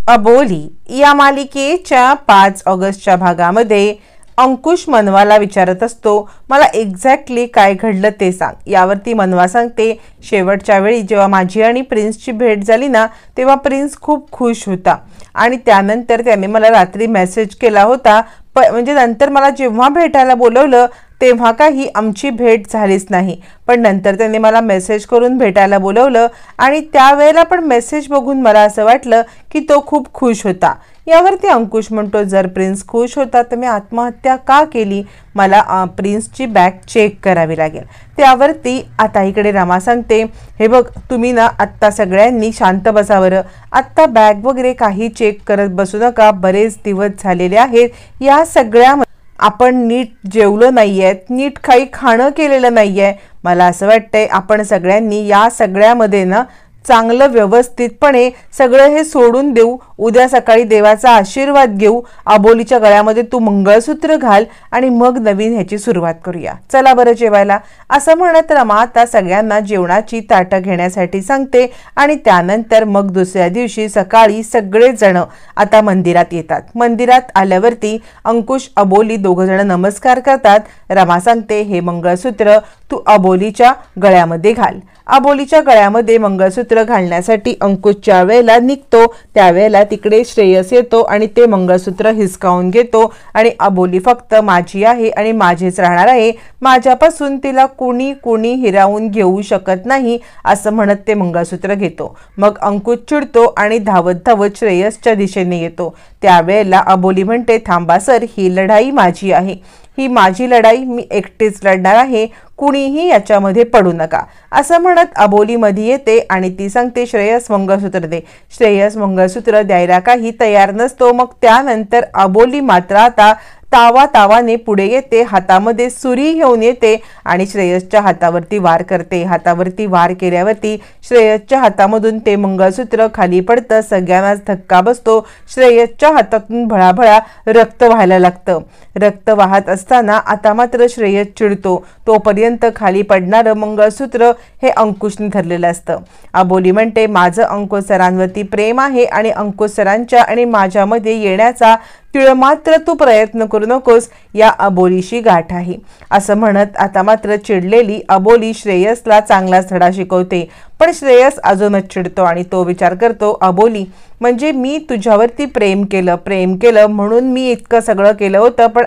अबोली या मालिकेच्या 5 ऑगस्टच्या भागामध्ये अंकुश मनवाला विचारत असतो, मला एक्झॅक्टली काय घडलं ते सांग। यावरती मनवा सांगते, शेवटच्या वेळी जेव्हा माझी आणि प्रिन्सची भेट झाली ना, तेव्हा प्रिन्स खूप खुश होता आणि त्यानंतर त्याने मला रात्री मेसेज केला होता, म्हणजे नंतर मला जेव्हा भेटायला बोलवलं तेव्हा काही आमची भेट झालीच नाही, पण नंतर त्याने मला मेसेज करून भेटायला बोलवलं आणि त्यावेळेला पण मेसेज बघून मला असं वाटलं की तो खूप खुश होता। यावरती अंकुश म्हणतो, जर प्रिन्स खुश होता तर मी आत्महत्या का केली, मला प्रिन्सची बॅग चेक करावी लागेल। त्यावरती आता इकडे रमा सांगते, हे बघ तुम्ही ना आत्ता सगळ्यांनी शांत बसावं, आत्ता बॅग वगैरे काही चेक करत बसू नका, बरेच दिवस झालेले आहेत, या सगळ्या आपण नीट जेवलो नाहीये, नीट काही खाणं केलेलं नाहीये, मला असं वाटतंय आपण सगळ्यांनी या सगळ्यामध्ये ना चांगलं व्यवस्थितपणे सगळं हे सोडून देऊ, उद्या सकाळी देवाचा आशीर्वाद घेऊ, अबोलीच्या गळ्यामध्ये तू मंगळसूत्र घाल आणि मग नवीन ह्याची सुरुवात करूया, चला बरं जेवायला, असं म्हणत रमा आता सगळ्यांना जेवणाची ताटं घेण्यासाठी सांगते आणि त्यानंतर मग दुसऱ्या दिवशी सकाळी सगळेजण आता मंदिरात येतात। मंदिरात आल्यावरती अंकुश अबोली दोघंजण नमस्कार करतात। रमा सांगते, हे मंगळसूत्र तू अबोलीच्या गळ्यामध्ये घाल। अबोलीच्या गळ्यामध्ये मंगळसूत्र घालण्यासाठी अंकुश ज्या वेळेला निघतो त्यावेळेला तिकडे श्रेयस येतो आणि ते मंगळसूत्र हिसकावून घेतो आणि अबोली फक्त माझी आहे आणि माझीच राहणार आहे, माझ्यापासून तिला कुणी हिरावून घेऊ शकत नाही, असं म्हणत ते मंगळसूत्र घेतो। मग अंकुश चिडतो आणि धावत धावत श्रेयसच्या दिशेने येतो। त्यावेळेला अबोली म्हणते, थांबा सर, ही लढाई माझी आहे, ही माझी लढाई, मी एकटीच लढणार आहे, कुणीही याच्यामध्ये पडू नका, असं म्हणत अबोली मध्ये येते आणि ती सांगते, श्रेयस मंगळसूत्र दे। श्रेयस मंगळसूत्र द्यायला काही तयार नसतो। मग त्यानंतर अबोली मात्र आता तावाने पुढे येते, हातामध्ये सुरी घेऊन येते आणि श्रेयसच्या हातावरती वार करते। हातावरती वार केल्यावरती श्रेयसच्या हातामधून ते मंगळसूत्र खाली पडतं, सगळ्यांनाच धक्का बसतो, श्रेयसच्या हातातून भळाभळा रक्त व्हायला लागतं। रक्त वाहत असताना आता मात्र श्रेयस चिडतो, तोपर्यंत खाली पडणारं मंगळसूत्र हे अंकुशने धरलेलं असतं। अबोली म्हणते, माझं अंकुश सरांवरती प्रेम आहे आणि अंकुश सरांच्या आणि माझ्यामध्ये येण्याचा तिळ मात्र तू प्रयत्न करू नकोस, या अबोलीशी गाठ आहे, असं म्हणत आता मात्र चिडलेली अबोली श्रेयसला चांगलाच धडा शिकवते। पण श्रेयस अजूनच चिडतो आणि तो विचार करतो, अबोली म्हणजे मी तुझ्यावरती प्रेम केलं म्हणून मी इतकं सगळं केलं होतं, पण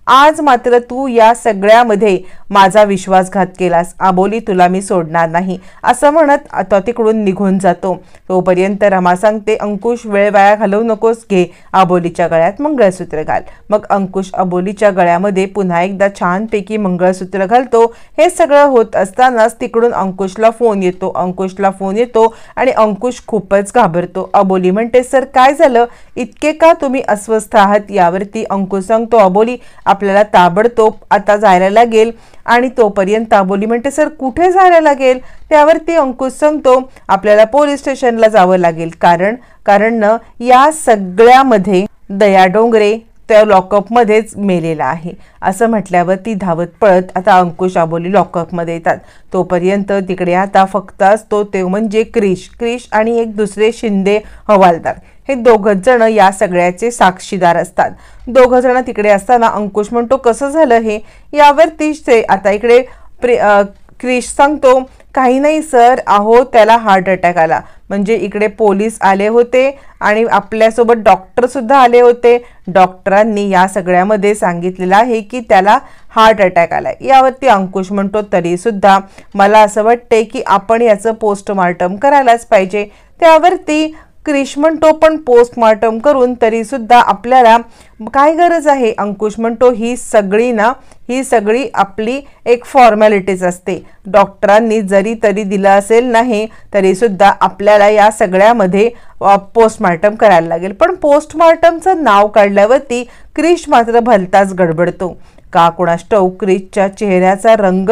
आज मात्र तू या सगळ्यामध्ये माझा विश्वासघात केलास, अबोली तुला मी सोडणार नाही, असं म्हणत आता तिकडून निघून जातो। तोपर्यंत रमा सांगते, अंकुश वेळ वाया घालवू नकोस, घे अबोलीच्या गळ्यात मंगळसूत्र घाल। मग अंकुश अबोलीच्या गळ्यामध्ये पुन्हा एकदा छानपैकी मंगळसूत्र घालतो। हे सगळं होत असतानाच तिकडून अंकुशला फोन येतो आणि अंकुश खूपच घाबरतो। अबोली म्हणते, सर काय झालं, इतके का तुम्ही अस्वस्थ आहात? यावरती अंकुश सांगतो, अबोली आपल्याला ताबडतोब आता जायला लागेल आणि तोपर्यंत अबोली म्हणते, सर कुठे जायला लागेल? त्यावरती अंकुश सांगतो, आपल्याला पोलीस स्टेशनला जावं लागेल, कारण या सगळ्यामध्ये दया डोंगरे त्या लॉकअपमध्येच मेलेला आहे, असं म्हटल्यावर ती धावत पळत आता अंकुश अबोली लॉकअपमध्ये येतात। तोपर्यंत तिकडे आता फक्त असतो ते म्हणजे क्रिश आणि एक दुसरे शिंदे हवालदार, हे दोघं जण या सगळ्याचे साक्षीदार असतात। दोघं जण तिकडे असताना अंकुश म्हणतो, कसं झालं हे? यावरती आता इकडे क्रिश सांगतो, काही नाही सर, अहो त्याला हार्ट अटॅक आला, म्हणजे इकडे पोलीस आले होते आणि आपल्यासोबत डॉक्टर सुद्धा आले होते, डॉक्टरांनी या सगळ्यामध्ये सांगितलेलं आहे की त्याला हार्ट अटॅक आलाय। यावरती अंकुश म्हणतो, तरी सुद्धा मला असं वाटतंय की आपण याचं पोस्टमार्टम करायलाच पाहिजे। त्यावरती क्रिश म्हणतो, पण पोस्टमार्टम करून तरी सुद्धा आपल्याला काय गरज आहे? अंकुश म्हणतो, ही सगळी आपली एक फॉर्मॅलिटीज असते, डॉक्टरांनी जरी तरी दिलं असेल नाही तरी सुद्धा आपल्याला या सगळ्यामध्ये पोस्टमार्टम करायला लागेल। पण पोस्टमार्टमचं नाव काढल्यावरती क्रिश मात्र भलताच गडबडतो, का कोणास ठाऊक क्रिशच्या चेहऱ्याचा रंग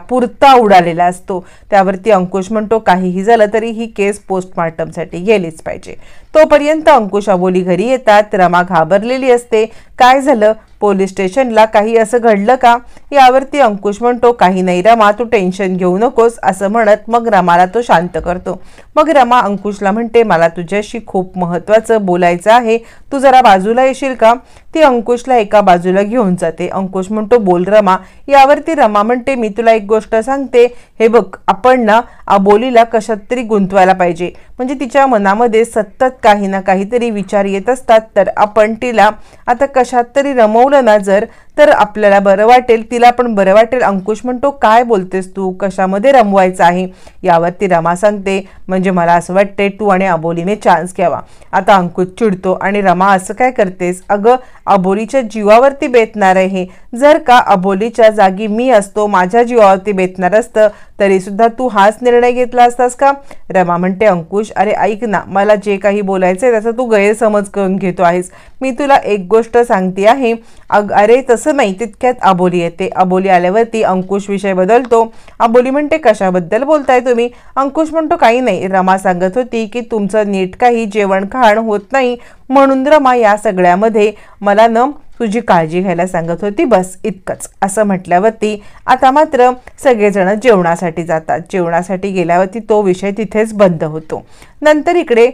पुरता उडालेला असतो। त्यावरती अंकुश म्हणतो, काहीही झालं तरी ही केस पोस्टमार्टमसाठी गेलीच पाहिजे। तोपर्यंत अंकुश अबोली घरी येतात, रमा घाबरलेली असते, काय झालं? पोलीस स्टेशनला काही असं घडलं का? यावरती अंकुश म्हणतो काही नाही रमा, तू टेन्शन घेऊ नकोस असं म्हणत मग रमाला तो शांत करतो. मग रमा अंकुशला म्हणते मला तुझ्याशी खूप महत्त्वाचं बोलायचं आहे, तू जरा बाजूला येशील का? ती अंकुशला एका बाजूला घेऊन जाते. अंकुश म्हणतो बोल रमा. यावरती रमा म्हणते मी तुला एक गोष्ट सांगते, हे बघ आपण ना अबोलीला कशात तरी गुंतवायला पाहिजे. म्हणजे तिच्या मनामध्ये सतत काही ना काहीतरी विचार येत असतात, तर आपण तिला आता कशात तरी रमवलं ना जर, तर आपल्याला बरं वाटेल, तिला पण बरं वाटेल. अंकुश म्हणतो काय बोलतेस तू, कशामध्ये रमवायचं आहे? यावरती रमा सांगते म्हणजे मला असं वाटते तू आणि अबोलीने चान्स घ्यावा. आता अंकुश चिडतो आणि रमा असं काय करतेस? अगं अबोलीच्या जीवावरती बेतणार आहे हे. जर का अबोलीच्या जागी मी असतो, माझ्या जीवावरती बेतणार असतं, तरी सुद्धा तू हाच निर्णय घेतला असतास का? रमा म्हणते अंकुश अरे ऐक ना, मला जे काही बोलायचंय त्याचा तू गैरसमज करून घेतो आहेस. मी तुला एक गोष्ट सांगते आहे. अरे तसं नाही. तितक्यात अबोली येते. अबोली आल्यावरती अंकुश विषय बदलतो. अबोली म्हणते कशाबद्दल बोलताय तुम्ही? अंकुश म्हणतो काही नाही, रमा सांगत होती की तुमचं नीट काही जेवण खाण होत नाही, म्हणून रमा या सगळ्यामध्ये मला न तुझी काळजी घ्यायला सांगत होती, बस इतकंच. असं म्हटल्यावरती आता मात्र सगळेजण जेवणासाठी जातात. जेवणासाठी गेल्यावरती तो विषय तिथेच बंद होतो. नंतर इकडे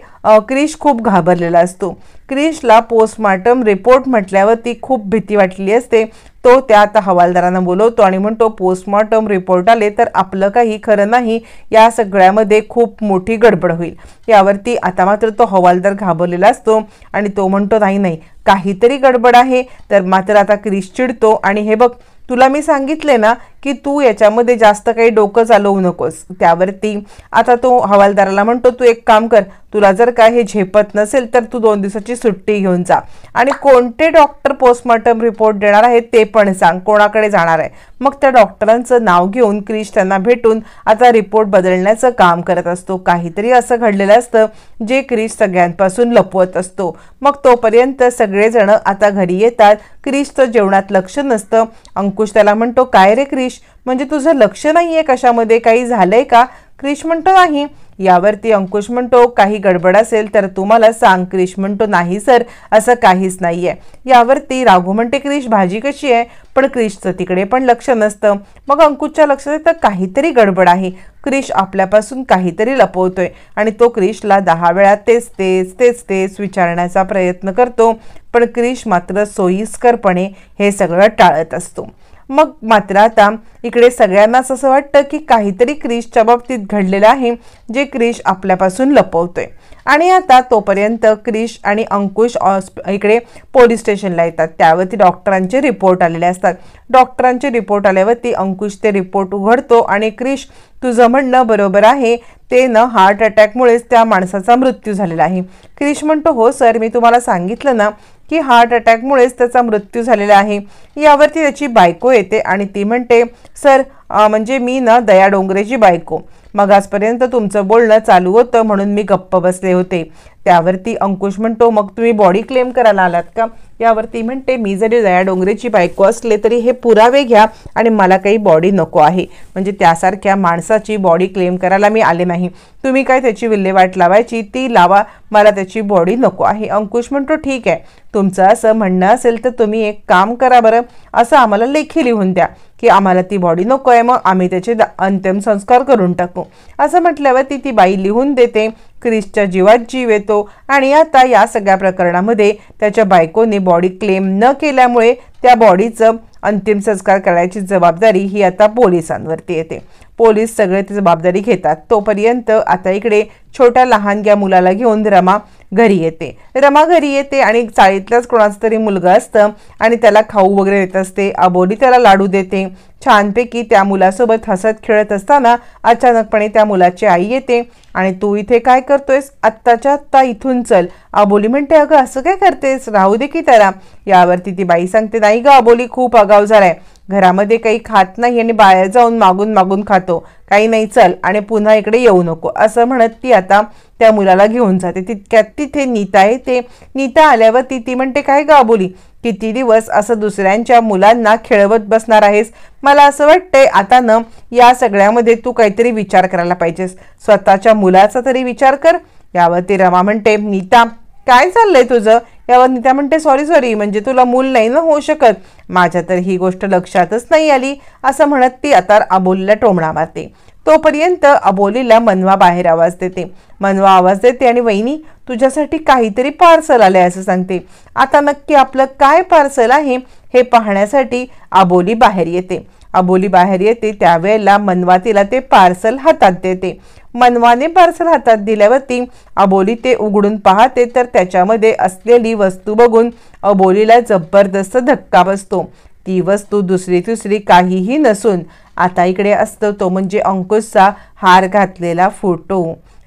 क्रिश खूप घाबरलेला असतो. क्रिशला पोस्टमॉर्टम रिपोर्ट म्हटल्यावरती खूप भीती वाटली असते. तो त्या आता हवालदारांना बोलवतो आणि म्हणतो पोस्टमॉर्टम रिपोर्ट आले तर आपलं काही खरं नाही, या सगळ्यामध्ये खूप मोठी गडबड होईल. यावरती आता मात्र तो हवालदार घाबरलेला असतो आणि तो म्हणतो नाही नाही काहीतरी गडबड आहे. तर मात्र आता क्रिश चिडतो आणि हे बघ तुला मी सांगितले ना की तू याच्यामध्ये जास्त काही डोकं चालवू नकोस. त्यावरती आता तो हवालदाराला म्हणतो तू एक काम कर, तुला जर काय हे झेपत नसेल तर तू 2 दिवसाची सुट्टी घेऊन जा आणि कोणते डॉक्टर पोस्टमॉर्टम रिपोर्ट देणार आहेत ते पण सांग, कोणाकडे जाणार आहे. मग त्या डॉक्टरांचं नाव घेऊन क्रिश त्यांना भेटून आता रिपोर्ट बदलण्याचं काम करत असतो. काहीतरी असं घडलेलं असतं जे क्रिश सगळ्यांपासून लपवत असतो. मग तोपर्यंत सगळेजण आता घरी येतात. क्रिशचं जेवणात लक्ष नसतं. अंकुश त्याला म्हणतो काय रे क्रिश, म्हणजे तुझं लक्ष नाहीये कशामध्ये, काही झालंय का? क्रिश म्हणतो नाही. यावरती अंकुश म्हणतो काही गडबड असेल तर तू मला सांग. क्रिश म्हणतो नाही सर, असं काहीच नाहीये. यावरती राघू म्हणते क्रिश भाजी कशी आहे? पण क्रिशचं तिकडे पण लक्ष नसतं. मग अंकुशच्या लक्षात येतं काहीतरी गडबड आहे, क्रिश आपल्यापासून काहीतरी लपवतोय आणि तो क्रिशला 10 वेळा तेच विचारण्याचा प्रयत्न करतो. पण क्रिश मात्र सोयीस्करपणे हे सगळं टाळत असतो. मग मात्र आता इकडे सगळ्यांनाच असं वाटतं की काहीतरी क्रिशच्या बाबतीत घडलेलं आहे जे क्रिश आपल्यापासून लपवतोय. आणि आता तोपर्यंत क्रिश आणि अंकुश इकडे पोलीस स्टेशनला येतात. त्यावरती डॉक्टरांचे रिपोर्ट आलेले असतात. डॉक्टरांचे रिपोर्ट आल्यावरती अंकुश ते रिपोर्ट उघडतो आणि क्रिश तुझं म्हणणं बरोबर आहे, ते न हार्ट अटॅकमुळेच त्या माणसाचा मृत्यू झालेला आहे. क्रिश म्हणतो हो सर, मी तुम्हाला सांगितलं ना की हार्ट अटॅकमुळेच त्याचा मृत्यू झालेला आहे. यावरती त्याची बायको येते आणि ती म्हणते सर म्हणजे मी ना दया डोंगरेची बायको. मग आजपर्यंत तुमचं बोलणं चालू होतं म्हणून मी गप्प बसले होते. त्यावरती अंकुश म्हणतो मग तुम्ही बॉडी क्लेम करायला आलात का? यावरती म्हणते मी जरी दया डोंगरेची बायको असले तरी हे पुरावे घ्या आणि मला काही बॉडी नको आहे. म्हणजे त्यासारख्या माणसाची बॉडी क्लेम करायला मी आले नाही. तुम्ही काय त्याची विल्हेवाट लावायची ती लावा, मला त्याची बॉडी नको आहे. अंकुश म्हणतो ठीक आहे, तुमचं असं म्हणणं असेल तर तुम्ही एक काम करा बरं, असं आम्हाला लेखी लिहून द्या की आम्हाला ती बॉडी नको आहे, मग आम्ही त्याचे अंतिम संस्कार करून टाकू. असं म्हटल्यावर ती बाई लिहून देते. क्रिशच्या जीवात जीव येतो आणि आता या सगळ्या प्रकरणामध्ये त्याच्या बायकोने बॉडी क्लेम न केल्यामुळे त्या बॉडीचं अंतिम संस्कार करायची जबाबदारी ही आता पोलिसांवरती येते. पोलीस सगळे ती जबाबदारी घेतात. तोपर्यंत आता इकडे छोट्या लहानग्या मुलाला घेऊन रमा घरी येते आणि चाळीतल्याच कोणाचं तरी मुलगा असतं आणि त्याला खाऊ वगैरे देत असते. अबोली त्याला लाडू देते. छानपैकी त्या मुलासोबत हसत खेळत असताना अचानकपणे त्या मुलाची आई येते आणि तू इथे काय करतोयस? आत्ताच्या आत्ता इथून चल. अबोली म्हणते अगं असं काय करतेस, राहू दे की त्याला. यावरती ती बाई सांगते नाही ग अबोली खूप आगाव झालाय, घरामध्ये काही खात नाही आणि बाहेर जाऊन मागून मागून खातो, काही नाही चल आणि पुन्हा इकडे येऊ नको. असं म्हणत ती आता त्या मुलाला घेऊन जाते. तितक्यात तिथे नीता येते. नीता आल्यावर ती म्हणते काय ग अबोली, किती दिवस असं दुसऱ्यांच्या मुलांना खेळवत बसणार आहेस? मला असं वाटतंय आता न या सगळ्यामध्ये तू काहीतरी विचार करायला पाहिजेस, स्वतःच्या मुलाचा तरी विचार कर. यावरती रमा म्हणते नीता काय चाललंय तुझं, यावर नित्या म्हणते सॉरी सॉरी, म्हणजे तुला मूल नाही ना होऊ शकत, माझ्या तर ही गोष्ट लक्षातच नाही आली, असं म्हणत ती आता अबोलीला टोमणा मारते. तोपर्यंत अबोलीला मनवा बाहेर आवाज देते. मनवा आवाज देते आणि वहिनी तुझ्यासाठी काहीतरी पार्सल आलंय असं सांगते. आता नक्की आपलं काय पार्सल आहे हे पाहण्यासाठी अबोली बाहेर येते. अबोली बाहेर येते त्यावेळेला मनवा तिला ते पार्सल हातात देते. मनवाने पार्सल हातात दिल्यावरती अबोली ते उघडून पाहते तर त्याच्यामध्ये असलेली वस्तू बघून अबोलीला जबरदस्त धक्का बसतो. ती वस्तू दुसरी काहीही नसून आता इकडे असतो तो म्हणजे अंकुशचा हार घातलेला फोटो.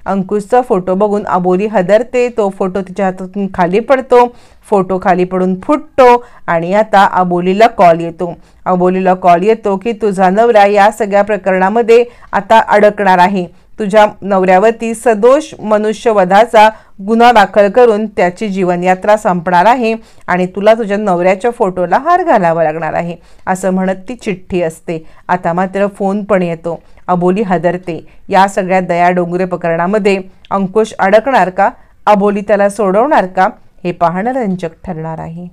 अंकुशचा फोटो बघून अबोली हदरते. तो फोटो तिच्या हातातून खाली पडतो. फोटो खाली पडून फुटतो आणि आता अबोलीला कॉल येतो. अबोलीला कॉल येतो की तुझा नवरा या सगळ्या प्रकरणामध्ये आता अडकणार आहे. तुझ्या नवऱ्यावरती सदोष मनुष्यवधाचा गुन्हा दाखल करून त्याची जीवनयात्रा संपणार आहे आणि तुला तुझ्या नवऱ्याच्या फोटोला हार घालावा लागणार आहे असं म्हणत ती चिठ्ठी असते. आता मात्र फोन पण येतो. अबोली हदरते. या सगळ्या दया डोंगरे प्रकरणामध्ये अंकुश अडकणार का, अबोली त्याला सोडवणार का, हे पाहणं रंजक ठरणार आहे.